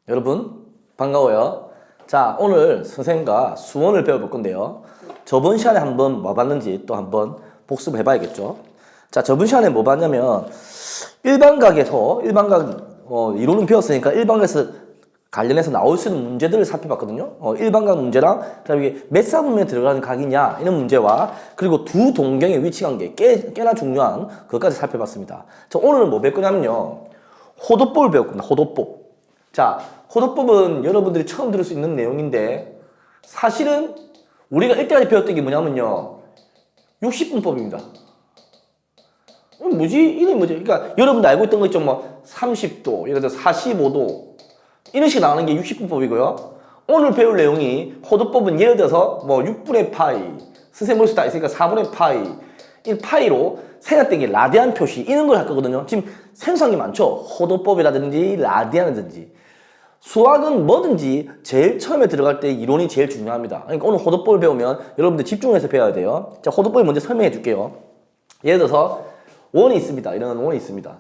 여러분 반가워요. 자, 오늘 선생님과 수원을 배워볼 건데요. 저번 시간에 한번 뭐 봤는지 또 한번 복습을 해봐야겠죠. 자, 저번 시간에 뭐 봤냐면 일반각에서 이론은 배웠으니까 일반각에서 관련해서 나올 수 있는 문제들을 살펴봤거든요. 일반각 문제랑 그다음에 이게 몇 사분면에 들어가는 각이냐 이런 문제와 그리고 두 동경의 위치 관계 꽤나 중요한 그것까지 살펴봤습니다. 자, 오늘은 뭐 배울 거냐면요. 호도법을 배울 겁니다. 호도법. 자, 호도법은 여러분들이 처음 들을 수 있는 내용인데 사실은 우리가 이때까지 배웠던 게 뭐냐면요. 60분법입니다. 뭐지? 이게 뭐지? 그러니까 여러분도 알고 있던 거 있죠? 뭐 30도, 예를 들어 45도 이런 식으로 나오는 게 60분법이고요. 오늘 배울 내용이 호도법은 예를 들어서 뭐 6분의 파이, 선생님 머릿속에 다 있으니까 4분의 파이, 이 파이로 생각된 게 라디안 표시 이런 걸 할 거거든요. 지금 생소한 게 많죠? 호도법이라든지 라디안이든지. 수학은 뭐든지 제일 처음에 들어갈 때 이론이 제일 중요합니다. 그러니까 오늘 호도법을 배우면 여러분들 집중해서 배워야 돼요. 자, 호도법을 먼저 설명해 줄게요. 예를 들어서 원이 있습니다. 이런 원이 있습니다.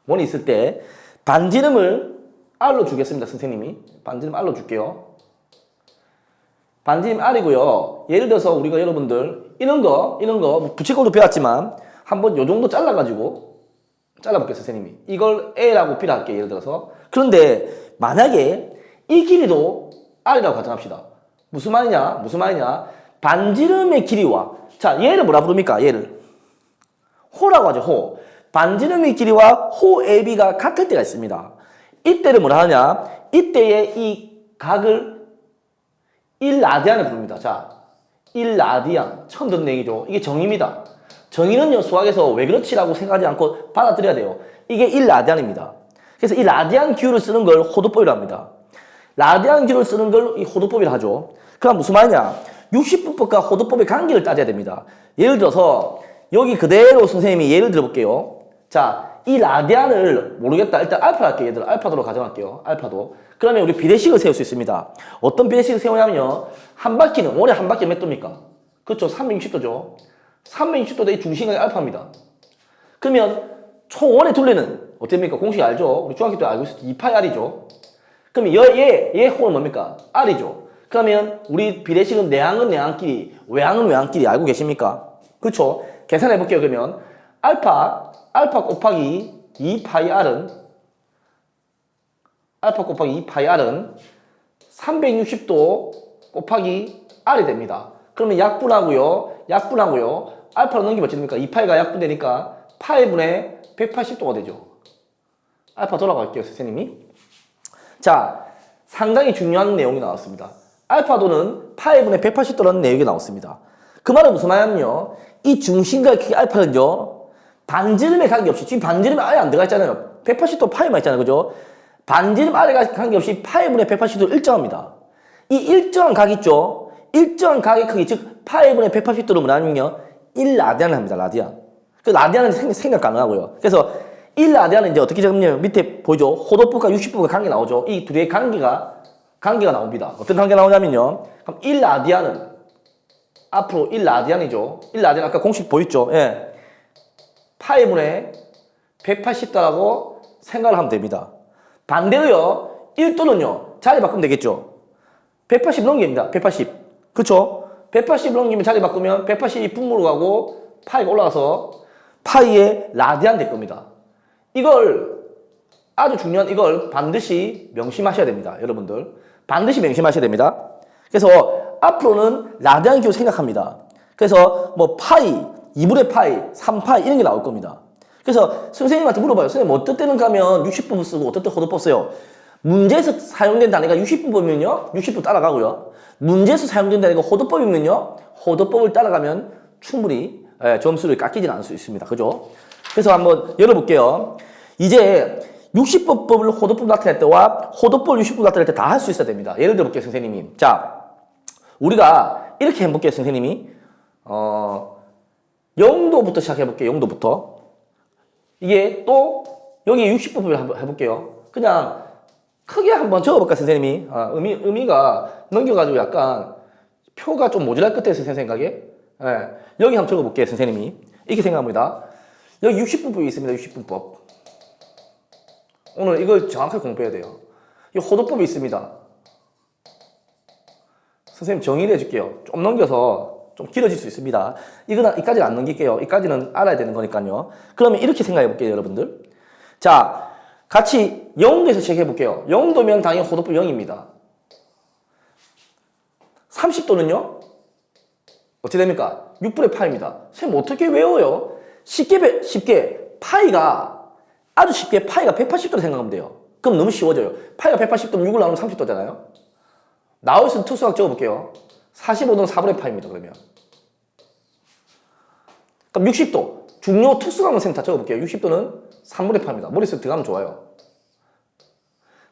원이 있을 때 반지름을 R로 주겠습니다. 선생님이. 반지름 R로 줄게요. 반지름 R이고요. 예를 들어서 우리가 여러분들 이런 거 뭐 부채꼴도 배웠지만 한번 요 정도 잘라가지고 잘라볼게요. 선생님이. 이걸 A라고 B라 할게요. 예를 들어서. 그런데 만약에 이 길이도 R이라고 가정합시다. 무슨 말이냐? 반지름의 길이와 자, 얘를 뭐라 부릅니까? 얘를 호라고 하죠. 호. 반지름의 길이와 호 AB가 같을 때가 있습니다. 이때를 뭐라 하냐? 이때의 이 각을 1라디안을 부릅니다. 자, 1라디안. 처음 듣는 얘기죠. 이게 정의입니다. 정의는요, 수학에서 왜 그렇지라고 생각하지 않고 받아들여야 돼요. 이게 1라디안입니다. 그래서 이 라디안 기호를 쓰는 걸 호도법이라고 합니다. 라디안 기호를 쓰는 걸 이 호도법이라 하죠. 그럼 무슨 말이냐? 60분법과 호도법의 관계를 따져야 됩니다. 예를 들어서 여기 그대로 선생님이 예를 들어볼게요. 자, 이 라디안을 모르겠다. 일단 알파 할게요. 얘들 알파도로 가정할게요. 알파도. 그러면 우리 비례식을 세울 수 있습니다. 어떤 비례식을 세우냐면요. 한 바퀴는 원래 한 바퀴 몇 도입니까? 그렇죠. 360도죠. 360도의 이 중심각이 알파입니다. 그러면 총 원의 둘레는 어떻습니까? 공식 알죠? 우리 중학교 때 알고 있었죠. 2파이 R이죠. 그러면 얘 호는 뭡니까? R이죠. 그러면 우리 비례식은 내항은 내항끼리, 외항은 외항끼리 알고 계십니까? 그렇죠? 계산해 볼게요. 그러면 알파 곱하기 2파이 R은 360도 곱하기 R이 됩니다. 그러면 약분하고요. 알파로 넘기면 어떻습니까? 2파이가 약분되니까 파이분의 180도가 되죠. 알파 돌아갈게요, 선생님이. 자, 상당히 중요한 내용이 나왔습니다. 알파도는 파이분의 180도라는 내용이 나왔습니다. 그 말은 무슨 말이냐면요. 이 중심과의 크기 알파는요. 반지름에 관계없이, 지금 반지름에 아예 안 들어가 있잖아요. 180도 파이만 있잖아요. 그죠? 반지름 아래 관계없이 파이분의 180도를 일정합니다. 이 일정한 각 있죠? 일정한 각의 크기, 즉 파이분의 180도를 뭐냐면요. 1라디안을 합니다. 라디안. 그 라디안은 생각 가능하고요. 그래서 1라디안은 이제 어떻게 적냐면 밑에 보이죠? 호도법과 60법의 관계 나오죠? 이 둘의 관계가 나옵니다. 어떤 관계 나오냐면요. 그럼 1라디안은 앞으로 1라디안이죠. 1라디안 아까 공식 보였죠? 예. 파이분의 180도라고 생각을 하면 됩니다. 반대로요. 1도는요. 자리 바꾸면 되겠죠. 180 넘깁니다. 180. 그쵸? 180 넘기면 자리 바꾸면 180이 분모로 가고 파이가 올라가서 파이의 라디안 될 겁니다. 이걸 아주 중요한 이걸 반드시 명심하셔야 됩니다. 여러분들. 반드시 명심하셔야 됩니다. 그래서 앞으로는 라디안 기호 생각합니다. 그래서 뭐 파이, 2분의 파이, 3파이 이런 게 나올 겁니다. 그래서 선생님한테 물어봐요. 선생님 어떨 때는 가면 60분 쓰고 어떨 때 호도법 써요? 문제에서 사용된 단위가 60분이면요. 60분 따라가고요. 문제에서 사용된 단위가 호도법이면요. 호도법을 따라가면 충분히 점수를 깎이진 않을 수 있습니다. 그죠? 그래서 한번 열어볼게요. 이제 60분법을 호도법 나타낼 때와 호도법을 60분 나타낼 때 다 할 수 있어야 됩니다. 예를 들어볼게요, 선생님이. 자, 우리가 이렇게 해볼게요, 선생님이. 0도부터 시작해볼게요, 0도부터. 이게 또, 여기 60분법을 한번 해볼게요. 그냥 크게 한번 적어볼까, 선생님이. 의미가 넘겨가지고 약간 표가 좀 모자랄 것 같아서, 선생님 생각에. 예. 여기 한번 적어볼게요, 선생님이. 이렇게 생각합니다. 여기 60분법이 있습니다, 60분법. 오늘 이걸 정확하게 공부해야 돼요. 이 호도법이 있습니다. 선생님 정의를 해줄게요. 좀 넘겨서 좀 길어질 수 있습니다. 이까지는 안 넘길게요. 이까지는 알아야 되는 거니까요. 그러면 이렇게 생각해 볼게요, 여러분들. 자, 같이 영도에서 시작해 볼게요. 영도면 당연히 호도법 0입니다. 30도는요? 어떻게 됩니까? 6분의 파입니다. 선생님 어떻게 외워요? 쉽게 파이가 아주 쉽게 파이가 180도로 생각하면 돼요. 그럼 너무 쉬워져요. 파이가 180도면 6을 나누면 30도잖아요. 나올 수 있는 특수각 적어볼게요. 45도는 4분의 파입니다. 그러면 그럼 60도 중요 특수각만 선생님 다 적어볼게요. 60도는 3분의 파입니다. 머릿속에 들어가면 좋아요.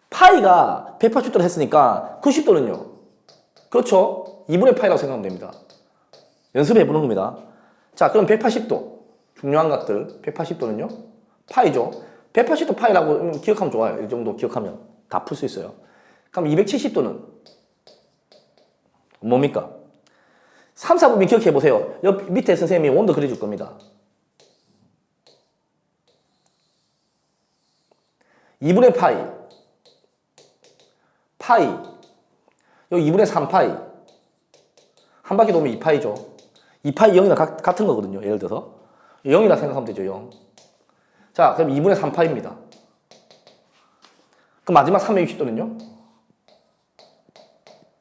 파이가 180도로 했으니까 90도는요. 그렇죠. 2분의 파이라고 생각하면 됩니다. 연습해보는 겁니다. 자, 그럼 180도 중요한 각들 180도는요. 파이죠. 180도 파이라고 기억하면 좋아요. 이 정도 기억하면 다 풀 수 있어요. 그럼 270도는 뭡니까? 3, 4부분 기억해보세요. 옆 밑에 선생님이 원도 그려줄 겁니다. 2분의 파이 여기 2분의 3파이 한 바퀴 도면 2파이죠. 2파이 0이랑 같은 거거든요. 예를 들어서 0이라 생각하면 되죠. 0. 자, 그럼 2분의 3파입니다. 그럼 마지막 360도는요?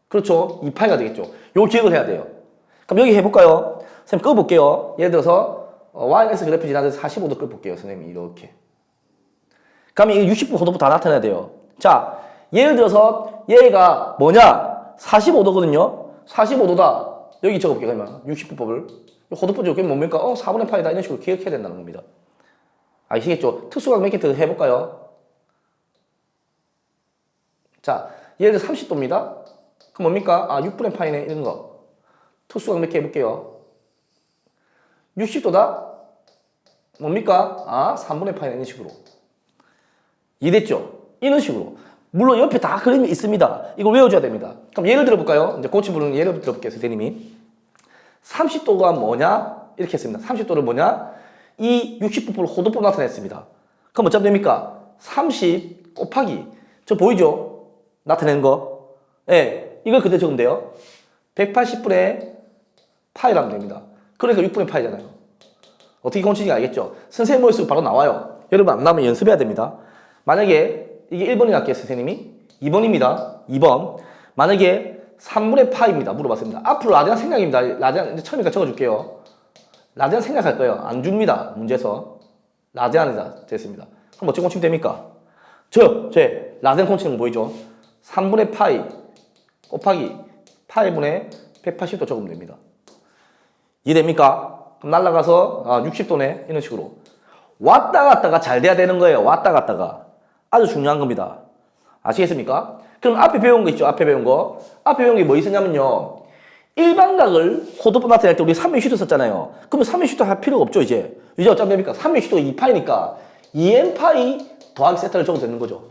그렇죠. 2파이가 되겠죠. 요거 기억을 해야 돼요. 그럼 여기 해볼까요? 선생님 꺼볼게요. 예를 들어서 YX 그래프 지나서 45도 꺼볼게요. 선생님이 이렇게. 그러면 이게 60도 호도부 다 나타내야 돼요. 자, 예를 들어서 얘가 뭐냐? 45도거든요. 45도다. 여기 적어볼게요. 그러면 60부법을. 호도법 적으면 뭡니까? 4분의 파이다. 이런 식으로 기억해야 된다는 겁니다. 아시겠죠? 특수각 몇 개 더 해볼까요? 자, 예를 들어 30도입니다. 그럼 뭡니까? 6분의 파이네. 이런 거. 특수각 몇 개 해볼게요. 60도다? 뭡니까? 3분의 파이네. 이런 식으로. 이해됐죠? 이런 식으로. 물론 옆에 다 그림이 있습니다. 이걸 외워줘야 됩니다. 그럼 예를 들어볼까요? 이제 고치부는 예를 들어볼게요. 선생님이. 30도가 뭐냐? 이렇게 했습니다. 30도를 뭐냐? 이 60부법을 호도법 나타냈습니다. 그럼 어쩌면 됩니까? 30 곱하기 저 보이죠? 나타내는 거. 예, 이걸 그대로 적으면 돼요. 180분의 파이라면 됩니다. 그러니까 6분의 파이잖아요. 어떻게 고치는지 알겠죠? 선생님 머릿속에 바로 나와요. 여러분 안 나오면 연습해야 됩니다. 만약에 이게 1번이 할게요, 선생님이. 2번입니다. 2번. 만약에 3분의 파입니다. 물어봤습니다. 앞으로 라디안 생략입니다. 라디안 처음이니까 적어줄게요. 라디안 생략할 거예요. 안 줍니다. 문제에서. 라디안이다. 됐습니다. 그럼 어떻게 고치면 됩니까? 제 라디안 고치는 거 보이죠? 3분의 파이 곱하기 파이분의 180도 적으면 됩니다. 이해됩니까? 그럼 날라가서 60도네. 이런 식으로. 왔다 갔다가 잘 돼야 되는 거예요. 왔다 갔다가. 아주 중요한 겁니다. 아시겠습니까? 그럼 앞에 배운 거 있죠? 앞에 배운 거. 앞에 배운 게 뭐 있었냐면요. 일반각을 호도법 나타낼 때 우리 360도 썼잖아요. 그러면 360도 할 필요가 없죠, 이제. 이제 어쩌면 됩니까? 360도가 2파이니까 2n파이 더하기 세타를 적어도 되는 거죠.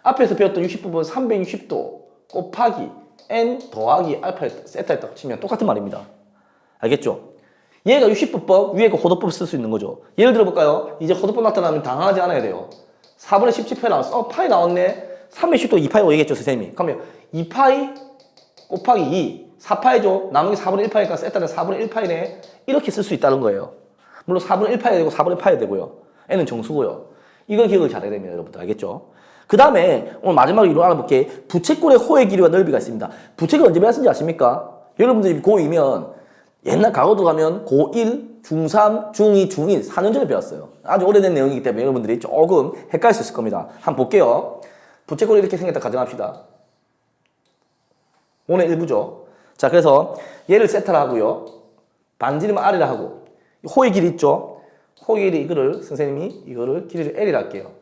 앞에서 배웠던 60부분 360도 곱하기 n 더하기 알파 세타였다고 치면 똑같은 말입니다. 알겠죠? 얘가 60부법, 위에 거 호도법 쓸 수 있는 거죠. 예를 들어볼까요? 이제 호도법 나타나면 당황하지 않아야 돼요. 4분의 17파이 나왔어. 파이 나왔네. 360도 2파이라고 얘기했죠, 선생님이. 그러면 2파이 곱하기 2, 4파이죠. 남은 게 4분의 1파이니까 세타는 4분의 1파이네. 이렇게 쓸 수 있다는 거예요. 물론 4분의 1파이 되고 4분의 1파이 되고요. n은 정수고요. 이걸 기억을 잘해야 됩니다, 여러분들. 알겠죠? 그 다음에 오늘 마지막으로 이로 알아볼게. 부채꼴의 호의 길이와 넓이가 있습니다. 부채꼴 언제 배웠는지 아십니까? 여러분들이 고2면 옛날 과거도 가면 고1, 중3, 중2, 중1 4년 전에 배웠어요. 아주 오래된 내용이기 때문에 여러분들이 조금 헷갈릴 수 있을 겁니다. 한번 볼게요. 부채꼴이 이렇게 생겼다 가정합시다. 오늘 일부죠. 자, 그래서 얘를 세타를 하고요. 반지름은 R이라 하고 호의 길이 있죠. 호의 길이 이거를 선생님이 이거를 길이를 L이라 할게요.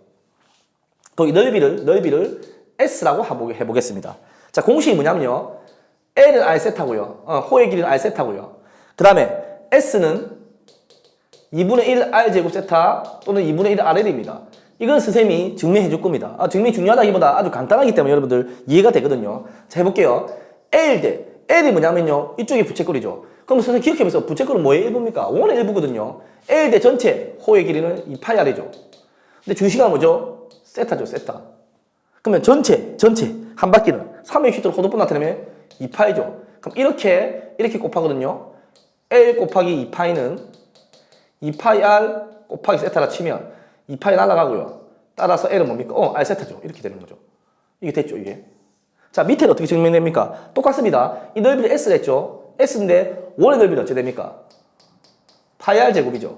거기 넓이를 S라고 해보겠습니다. 자, 공식이 뭐냐면요. L은 R 세타고요. 호의 길이는 R 세타고요. 그 다음에 S는 2분의 1 R 제곱 세타 또는 2분의 1 RL입니다. 이건 선생님이 증명해 줄 겁니다. 증명이 중요하다기보다 아주 간단하기 때문에 여러분들 이해가 되거든요. 자, 해볼게요. L 대 L이 뭐냐면요. 이쪽이 부채꼴이죠. 그럼 선생님 기억해보세요. 부채꼴은 뭐의 일부입니까? 원의 일부거든요. L 대 전체 호의 길이는 2파이 R이죠. 근데 중시가 뭐죠? 세타죠, 세타. 그러면 전체 전체 한 바퀴는 360도로 호도법 나타내면 2파이죠. 그럼 이렇게 곱하거든요. L 곱하기 2파이는 2파이 R 곱하기 세타라 치면 2파이 날아가고요. 따라서 L은 뭡니까? R 세타죠. 이렇게 되는 거죠. 이게 됐죠, 이게. 자, 밑에는 어떻게 증명됩니까? 똑같습니다. 이 넓이를 S를 했죠. S인데 원의 넓이는 어찌 됩니까? 파이 R 제곱이죠.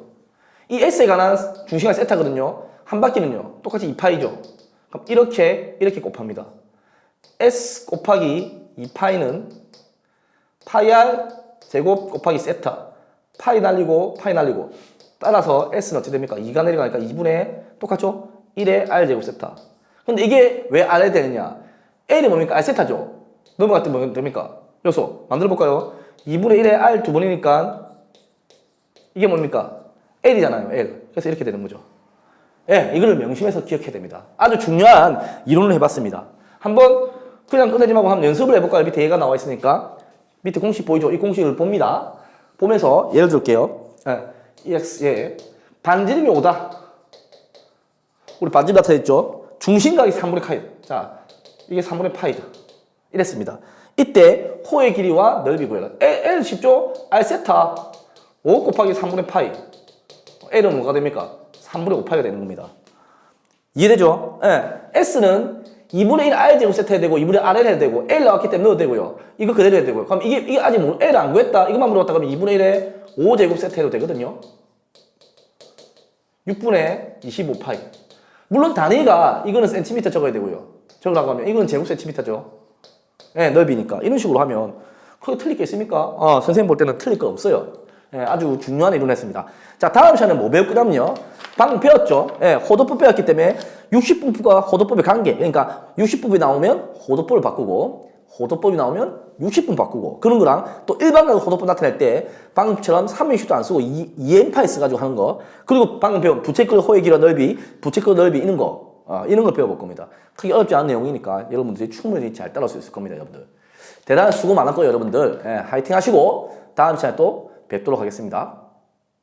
이 S에 관한 중심각 세타거든요. 한 바퀴는요. 똑같이 2파이죠. 그럼 이렇게 곱합니다. S 곱하기 2파이는 파이 R 제곱 곱하기 세타. 파이 날리고 따라서 S는 어찌 됩니까? 2가 내려가니까 2분의 똑같죠? 1의 R 제곱 세타. 근데 이게 왜 R에 되느냐? L이 뭡니까? R 세타죠? 넘어갈 때 뭐 됩니까? 요소 만들어 볼까요? 2분의 1의 R 두 번이니까 이게 뭡니까? L이잖아요. L. 그래서 이렇게 되는 거죠. 예, 이거를 명심해서 기억해야 됩니다. 아주 중요한 이론을 해봤습니다. 한번 그냥 끝내지 말고 한번 연습을 해볼까요? 밑에 얘가 나와 있으니까. 밑에 공식 보이죠? 이 공식을 봅니다. 보면서 예를 들게요. EX, 반지름이 5다. 우리 반지름 나타냈죠? 중심각이 3분의 파이. 자, 이게 3분의 파이다. 이랬습니다. 이때 호의 길이와 넓이 구해라. L 쉽죠? R 세타 5 곱하기 3분의 파이. L은 뭐가 됩니까? 3분의 5파이가 되는 겁니다. 이해되죠? 예. S는 2분의 1 R 제곱 세트 해야 되고 2분의 RL 해야 되고 L 나왔기 때문에 넣어도 되고요. 이거 그대로 해야 되고요. 그럼 이게 아직 뭐 L 안 구했다. 이것만 물어봤다 그러면 2분의 1에 5 제곱 세트 해도 되거든요. 6분의 25파이. 물론 단위가 이거는 센티미터 적어야 되고요. 적으라고 하면 이거는 제곱 센티미터죠. 예, 넓이니까. 이런 식으로 하면 그게 틀릴 게 있습니까? 선생님 볼 때는 틀릴 거 없어요. 예, 아주 중요한 이론했습니다. 자, 다음 시간에 뭐 배울 거냐면요. 방금 배웠죠? 예, 호도법 배웠기 때문에 60분법과 호도법의 관계. 그러니까 60분이 나오면 호도법을 바꾸고 호도법이 나오면 60분 바꾸고 그런 거랑 또 일반적으로 호도법 나타낼 때 방금처럼 360도 안 쓰고 2n파이 써가지고 하는 거. 그리고 방금 배운 부채꼴 호의 길이와 넓이, 부채꼴 넓이 이런 거. 이런 걸 배워볼 겁니다. 크게 어렵지 않은 내용이니까 여러분들이 충분히 잘 따라올 수 있을 겁니다, 여러분들. 대단한 수고 많았고요, 여러분들. 예, 화이팅 하시고 다음 시간에 또 뵙도록 하겠습니다.